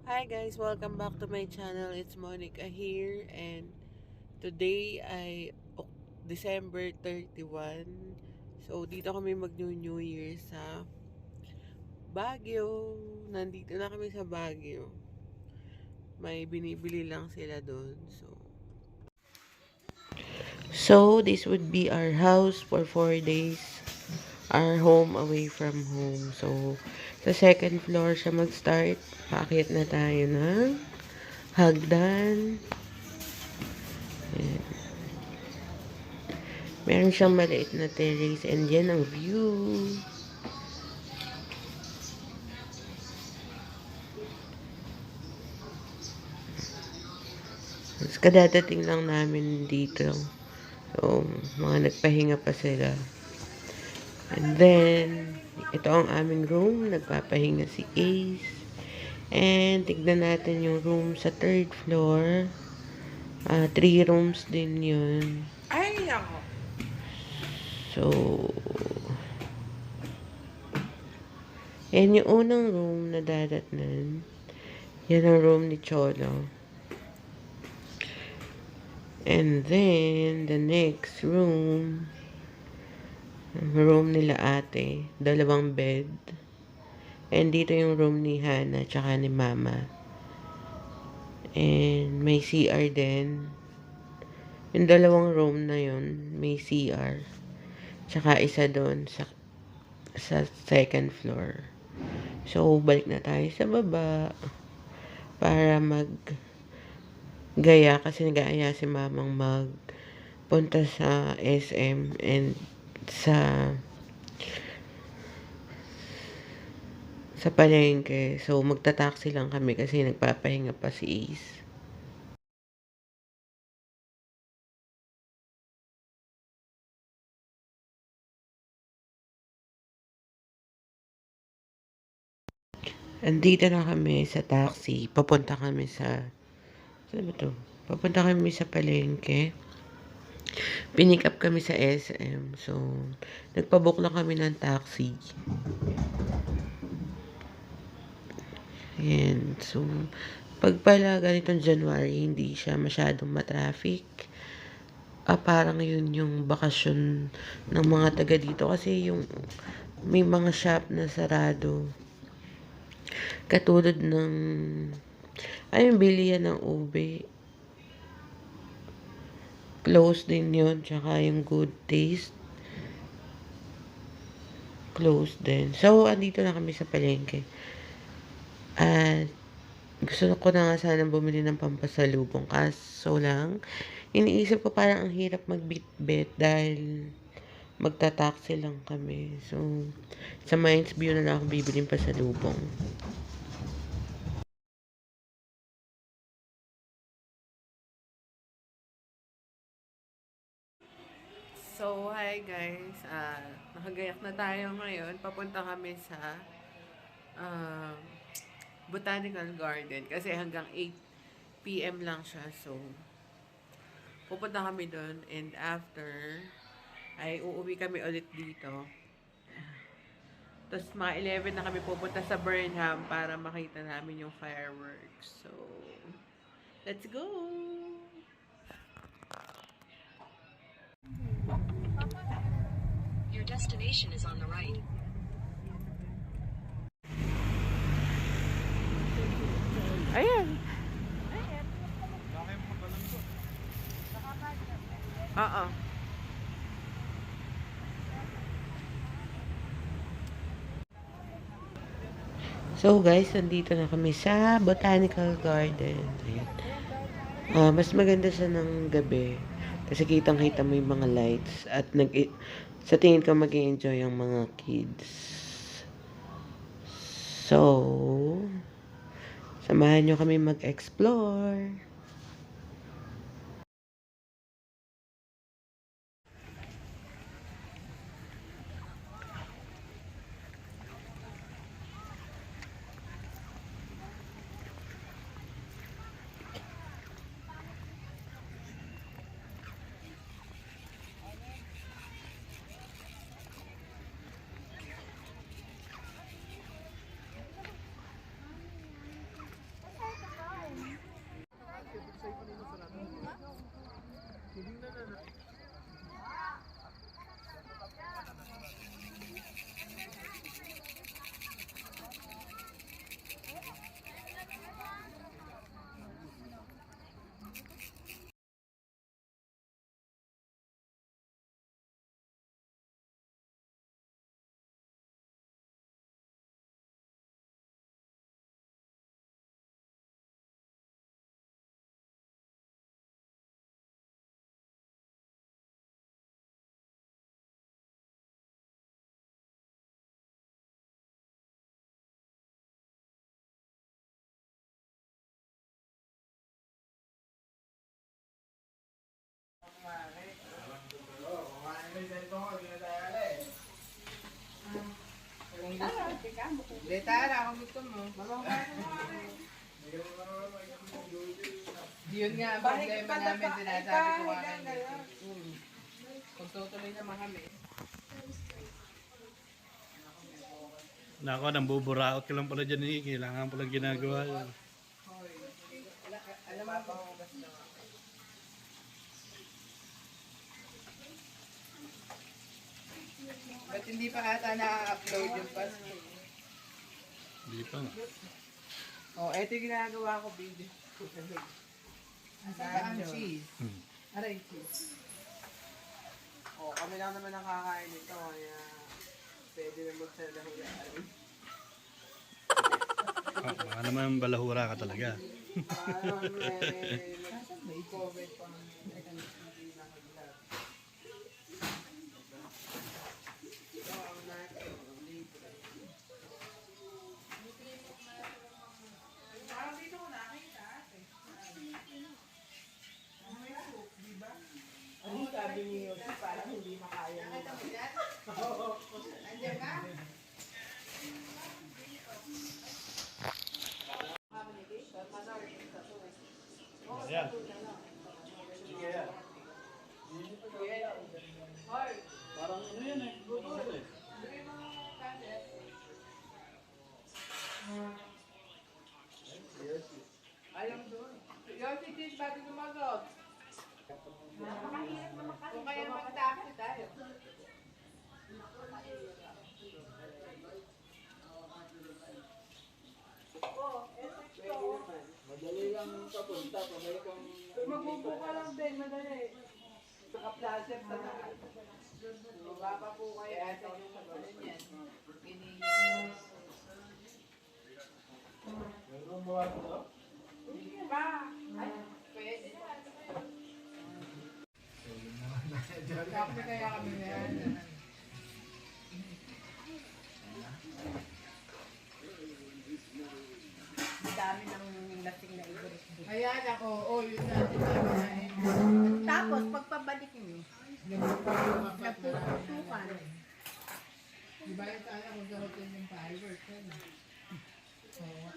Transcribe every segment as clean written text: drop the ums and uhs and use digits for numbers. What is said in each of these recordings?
Hi guys, welcome back to my channel. It's Monica here and today ay December 31. So dito kami mag-New Year sa Baguio. Nandito na kami sa Baguio. May binibili lang sila doon. So this would be our house for 4 days. Our home away from home. So sa second floor siya mag-start. Paakyat na tayo ng hagdan. Ayan. Meron siyang maliit na terrace and yan ang view. Mas kadadating lang namin dito. So, mga nagpahinga pa sila. And then, ito ang aming room. Nagpapahinga si Ace. And, tignan natin yung room sa third floor. 3 rooms din yun. Ay, ako. So, yan yung unang room na dadatnan. Yan ang room ni Cholo. And then, the next room nila ate. 2 bed. And dito yung room ni Hana tsaka ni Mama. And may CR din. Yung 2 room na yun, may CR. Tsaka isa doon sa second floor. So, balik na tayo sa baba para gaya kasi nag-aaya si Mamang punta sa SM and sa palengke. So, magta-taxi lang kami kasi nagpapahinga pa si Ace. Andito na kami sa taxi. Papunta kami sa... Saan ba to? Papunta kami sa palengke. Pinick up kami sa SM. So, nagpabook lang kami ng taxi. Ayan. So, pag pala ganitong January, hindi siya masyadong matraffic. Parang yun yung bakasyon ng mga taga dito. Kasi yung may mga shop na sarado. Katulad ng ayun, bilihan ng ube. Close din yun. Tsaka yung Good Taste. Close din. So, andito na kami sa palengke. At gusto ko na nga sana bumili ng pampasalubong. Kaso lang, iniisip ko parang ang hirap magbitbit dahil magta-taxi lang kami. So, sa Minds View na lang ako bibili ng pasalubong. So, hi guys. Nakagayak na tayo ngayon. Papunta kami sa uh, Botanical Garden kasi hanggang 8 p.m. lang siya. So, pupunta kami doon and after ay uuwi kami ulit dito. Tapos mga 11 na kami pupunta sa Burnham para makita namin yung fireworks. So, let's go! Your destination is on the right. Ayan. Oo. So guys, nandito na kami sa Botanical Garden. Ayan. Mas maganda siya ng gabi. Kasi kitang-kita mo yung mga lights. At sa tingin ko mag-enjoy yung mga kids. So, samahan nyo kami mag-explore. Hindi, Tara, kung gusto mo. Yun nga, problema namin, sinasabi ko kanya. Kung tutuloy naman kami. Nako, nang buburaot ka lang pala dyan eh. Kailangan pala ginagawa yun. Alam mo, pangugas na nga. Ba't hindi pa ata na-upload yung pass? Hindi pa nga. Oh, eto yung ginagawa ko video. Ang cheese. Aray, cheese. Oh, kami lang naman nakakain nito, kaya pwede na magsalahula. Baka naman balahura ka talaga. May comment pa hindi nakaglag. So, ang natin, libre. Parang dito ko nakita ate. May soup, di ba? Ano sabi ni Yossi, parang hindi makaya. Nakita mo yan? Oo. Andiyan ka? Ayan. Parang ano yan eh. Alam doon. Yossi, cheese bago gumagot. Kung kaya mag-taxi tayo. Madali lang papunta, pabalik kang... Magbubuka lang din, madali. Naka-plaster sa lahat. Mababa po kayo ate yung sabalan yan. Pinihin. Meron mo ito? Hindi ba? Ay, pwede. Kape kaya kami na yan. Ang dami ng lasing na igorot. Ayan ako, yun na. Tapos, pagpabalik nyo, nagpupusukan. Di ba yung tayo magkaroon yung fireworks? Oo.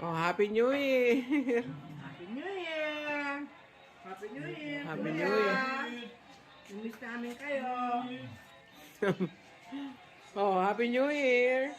Oh, Happy New Year! Happy New Year! Happy New Year! Happy New Year! Miss namin kayo. Oh, Happy New Year!